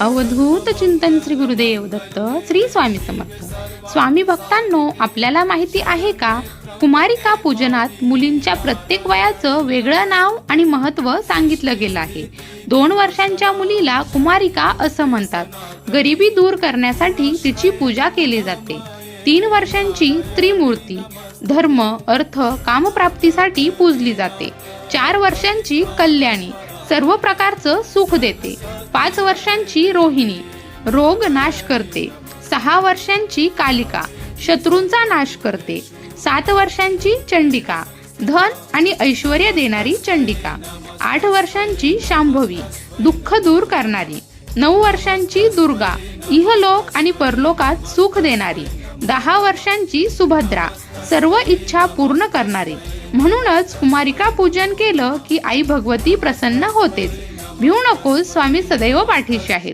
अवधूत चिंतन श्री गुरुदेव दत्त श्री स्वामी समर्थ. स्वामी भक्तांनो, आपल्याला माहिती आहे का, कुमारिका पूजनात मुलींच्या प्रत्येक वयाचं वेगळं नाव आणि महत्त्व सांगितलं गेलं आहे. 2 वर्षांच्या मुलीला कुमारिका असं म्हणतात. गरिबी दूर करण्यासाठी तिची पूजा केली जाते. 3 वर्षांची त्रिमूर्ती धर्म अर्थ कामप्राप्तीसाठी पूजली जाते. 4 वर्षांची कल्याणी सर्व प्रकारचं सुख देते. 5 वर्षांची रोहिणी रोग नाश करते. 6 वर्षांची कालिका शत्रूंचा नाश करते. 7 वर्षांची चंडिका धन आणि ऐश्वर्य देणारी चंडिका. 8 वर्षांची शांभवी दुःख दूर करणारी. 9 वर्षांची दुर्गा इहलोक आणि परलोकात सुख देणारी. 10 वर्षांची सुभद्रा सर्व इच्छा पूर्ण करणारी. म्हणूनच कुमारिका पूजन केलं की आई भगवती प्रसन्न होतेच. भिवू नकोस, स्वामी सदैव पाठीशी आहेत.